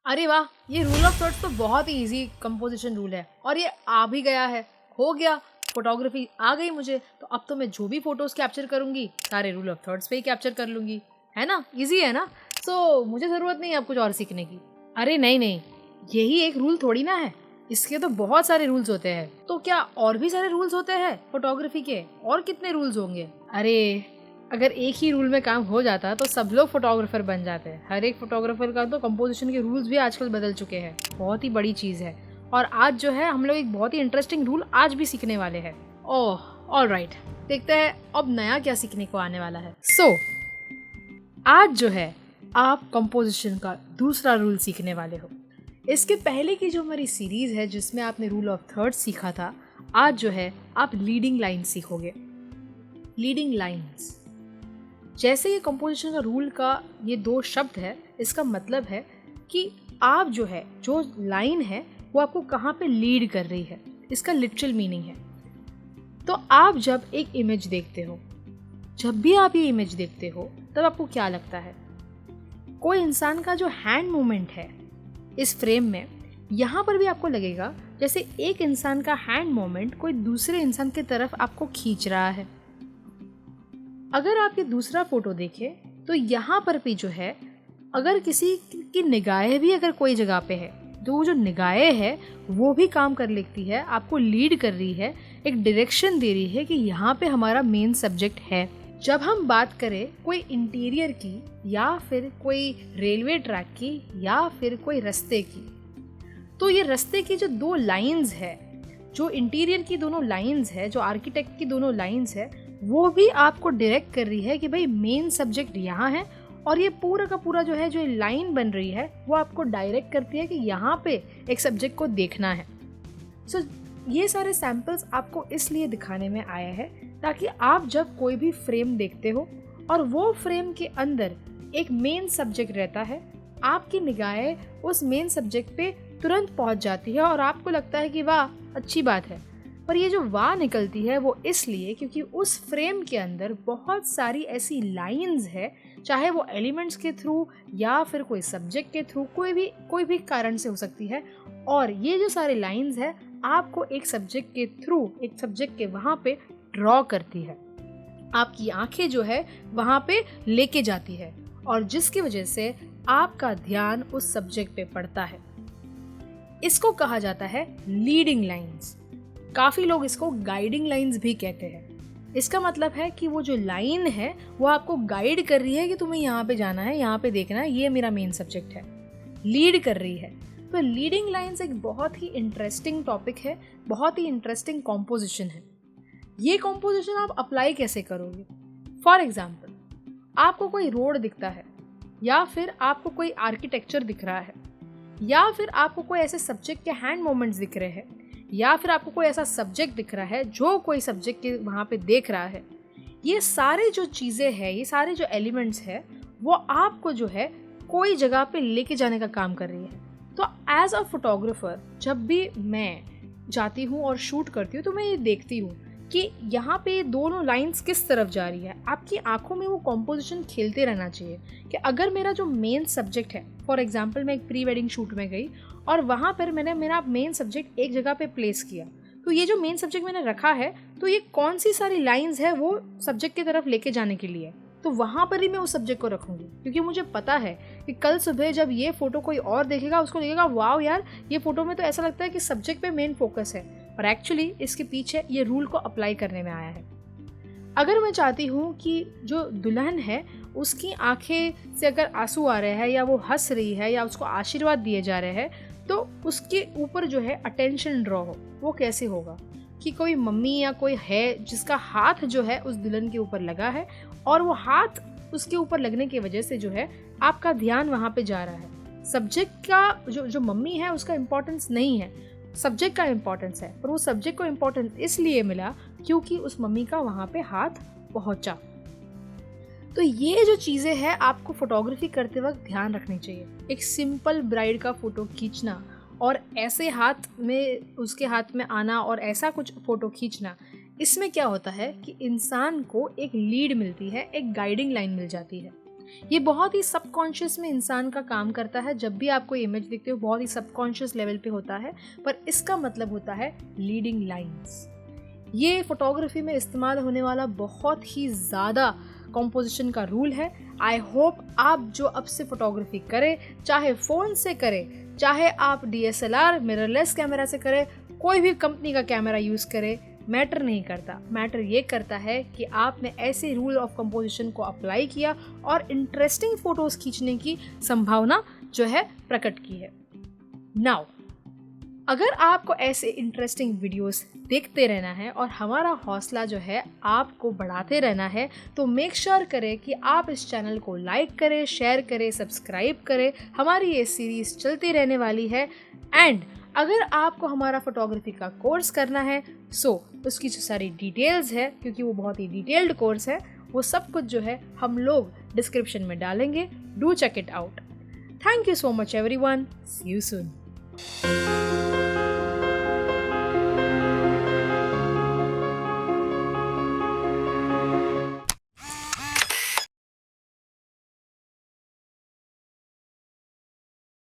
अरे वाह, ये रूल ऑफ थर्ड्स तो बहुत ही इजी कंपोजिशन रूल है और ये आ भी गया है। हो गया, फोटोग्राफी आ गई मुझे, तो अब तो मैं जो भी फोटोज कैप्चर करूंगी सारे रूल ऑफ थर्ड्स पे ही कैप्चर कर लूंगी। है ना, इजी है ना। सो मुझे ज़रूरत नहीं है अब कुछ और सीखने की। अरे नहीं नहीं, यही एक रूल थोड़ी ना है, इसके तो बहुत सारे रूल्स होते हैं। तो क्या और भी सारे रूल्स होते हैं फोटोग्राफी के? और कितने रूल्स होंगे? अरे अगर एक ही रूल में काम हो जाता तो सब लोग फोटोग्राफर बन जाते हैं। हर एक फोटोग्राफर का तो कंपोजिशन के रूल्स भी आजकल बदल चुके हैं। बहुत ही बड़ी चीज़ है। और आज जो है हम लोग एक बहुत ही इंटरेस्टिंग रूल आज भी सीखने वाले हैं। ओह ऑलराइट, देखते हैं अब नया क्या सीखने को आने वाला है। आज जो है आप कंपोजिशन का दूसरा रूल सीखने वाले हो। इसके पहले की जो हमारी सीरीज है जिसमें आपने रूल ऑफ थर्ड सीखा था, आज जो है आप लीडिंग लाइन सीखोगे। लीडिंग लाइंस जैसे ये कंपोजिशन का रूल का ये दो शब्द है, इसका मतलब है कि आप जो है जो लाइन है वो आपको कहाँ पे लीड कर रही है, इसका लिटरल मीनिंग है। तो आप जब एक इमेज देखते हो, जब भी आप ये इमेज देखते हो तब आपको क्या लगता है? कोई इंसान का जो हैंड मूवमेंट है इस फ्रेम में, यहाँ पर भी आपको लगेगा जैसे एक इंसान का हैंड मूवमेंट कोई दूसरे इंसान की तरफ आपको खींच रहा है। अगर आप ये दूसरा फोटो देखें तो यहाँ पर भी जो है, अगर किसी की निगाहें भी अगर कोई जगह पे है तो वो जो निगाहें है वो भी काम कर लेती है, आपको लीड कर रही है, एक डायरेक्शन दे रही है कि यहाँ पे हमारा मेन सब्जेक्ट है। जब हम बात करें कोई इंटीरियर की या फिर कोई रेलवे ट्रैक की या फिर कोई रास्ते की, तो ये रास्ते की जो दो लाइंस है, जो इंटीरियर की दोनों लाइंस है, जो आर्किटेक्ट की दोनों लाइंस है, वो भी आपको डायरेक्ट कर रही है कि भाई मेन सब्जेक्ट यहाँ है। और ये पूरा का पूरा जो है जो लाइन बन रही है वो आपको डायरेक्ट करती है कि यहाँ पे एक सब्जेक्ट को देखना है। सो ये सारे सैम्पल्स आपको इसलिए दिखाने में आया है ताकि आप जब कोई भी फ्रेम देखते हो और वो फ्रेम के अंदर एक मेन सब्जेक्ट रहता है, आपकी निगाहें उस मेन सब्जेक्ट पे तुरंत पहुंच जाती है और आपको लगता है कि वाह अच्छी बात है। पर ये जो वाह निकलती है वो इसलिए क्योंकि उस फ्रेम के अंदर बहुत सारी ऐसी लाइंस है, चाहे वो एलिमेंट्स के थ्रू या फिर कोई सब्जेक्ट के थ्रू, कोई भी कारण से हो सकती है। और ये जो सारे लाइंस है आपको एक सब्जेक्ट के थ्रू, एक सब्जेक्ट के वहाँ पे ड्रॉ करती है, आपकी आंखें जो है वहाँ पे लेके जाती है और जिसकी वजह से आपका ध्यान उस सब्जेक्ट पे पड़ता है। इसको कहा जाता है लीडिंग लाइंस। काफ़ी लोग इसको गाइडिंग लाइंस भी कहते हैं। इसका मतलब है कि वो जो लाइन है वो आपको गाइड कर रही है कि तुम्हें यहाँ पे जाना है, यहाँ पे देखना है, ये मेरा मेन सब्जेक्ट है, लीड कर रही है। तो लीडिंग लाइंस एक बहुत ही इंटरेस्टिंग टॉपिक है, बहुत ही इंटरेस्टिंग कॉम्पोजिशन है। ये कॉम्पोजिशन आप अप्लाई कैसे करोगे? फॉर एग्जाम्पल, आपको कोई रोड दिखता है या फिर आपको कोई आर्किटेक्चर दिख रहा है या फिर आपको कोई ऐसे सब्जेक्ट के हैंड मूवमेंट्स दिख रहे हैं या फिर आपको कोई ऐसा सब्जेक्ट दिख रहा है जो कोई सब्जेक्ट के वहाँ पे देख रहा है। ये सारे जो चीज़ें हैं, ये सारे जो एलिमेंट्स हैं, वो आपको जो है कोई जगह पे लेके जाने का काम कर रही है। तो एज अ फोटोग्राफर जब भी मैं जाती हूँ और शूट करती हूँ तो मैं ये देखती हूँ कि यहाँ पे ये दोनों लाइंस किस तरफ जा रही है। आपकी आंखों में वो कॉम्पोजिशन खेलते रहना चाहिए कि अगर मेरा जो मेन सब्जेक्ट है, फॉर एग्जांपल मैं एक प्री वेडिंग शूट में गई और वहाँ पर मैंने मेरा मेन सब्जेक्ट एक जगह पे प्लेस किया, तो ये जो मेन सब्जेक्ट मैंने रखा है तो ये कौन सी सारी लाइंस है वो सब्जेक्ट की तरफ लेके जाने के लिए, तो वहाँ पर ही मैं उस सब्जेक्ट को रखूँगी। क्योंकि मुझे पता है कि कल सुबह जब ये फ़ोटो कोई और देखेगा उसको लगेगा वाओ यार, ये फ़ोटो में तो ऐसा लगता है कि सब्जेक्ट पे मेन फोकस है, और एक्चुअली इसके पीछे ये रूल को अप्लाई करने में आया है। अगर मैं चाहती हूँ कि जो दुल्हन है उसकी आंखें से अगर आंसू आ रहे हैं या वो हंस रही है या उसको आशीर्वाद दिए जा रहे हैं, तो उसके ऊपर जो है अटेंशन ड्रॉ हो, वो कैसे होगा कि कोई मम्मी या कोई है जिसका हाथ जो है उस दुल्हन के ऊपर लगा है और वो हाथ उसके ऊपर लगने की वजह से जो है आपका ध्यान वहाँ पे जा रहा है। सब्जेक्ट का जो मम्मी है उसका इम्पोर्टेंस नहीं है, सब्जेक्ट का इम्पोर्टेंस है, पर वो सब्जेक्ट को इम्पोर्टेंस इसलिए मिला क्योंकि उस मम्मी का वहाँ पे हाथ पहुँचा। तो ये जो चीज़ें हैं आपको फोटोग्राफी करते वक्त ध्यान रखनी चाहिए। एक सिंपल ब्राइड का फ़ोटो खींचना और ऐसे हाथ में उसके हाथ में आना और ऐसा कुछ फ़ोटो खींचना, इसमें क्या होता है कि इंसान को एक लीड मिलती है, एक गाइडिंग लाइन मिल जाती है। ये बहुत ही सबकॉन्शियस में इंसान का काम करता है। जब भी आप कोई इमेज देखते हो बहुत ही सबकॉन्शियस लेवल पे होता है, पर इसका मतलब होता है लीडिंग लाइंस। ये फोटोग्राफी में इस्तेमाल होने वाला बहुत ही ज़्यादा कंपोजिशन का रूल है। आई होप आप जो अब से फोटोग्राफी करें, चाहे फ़ोन से करें, चाहे आप DSLR मिररलेस कैमरा से करें, कोई भी कंपनी का कैमरा यूज़ करें, मैटर नहीं करता। मैटर ये करता है कि आपने ऐसे रूल ऑफ कंपोजिशन को अप्लाई किया और इंटरेस्टिंग फ़ोटोज़ खींचने की संभावना जो है प्रकट की है। नाउ अगर आपको ऐसे इंटरेस्टिंग वीडियोस देखते रहना है और हमारा हौसला जो है आपको बढ़ाते रहना है, तो मेक श्योर करें कि आप इस चैनल को लाइक करें, शेयर करें, सब्सक्राइब करें। हमारी ये सीरीज़ चलती रहने वाली है। एंड अगर आपको हमारा फोटोग्राफी का कोर्स करना है, सो उसकी जो सारी डिटेल्स है, क्योंकि वो बहुत ही डिटेल्ड कोर्स है, वो सब कुछ जो है हम लोग डिस्क्रिप्शन में डालेंगे। Do check it out. Thank you so much everyone. See you soon.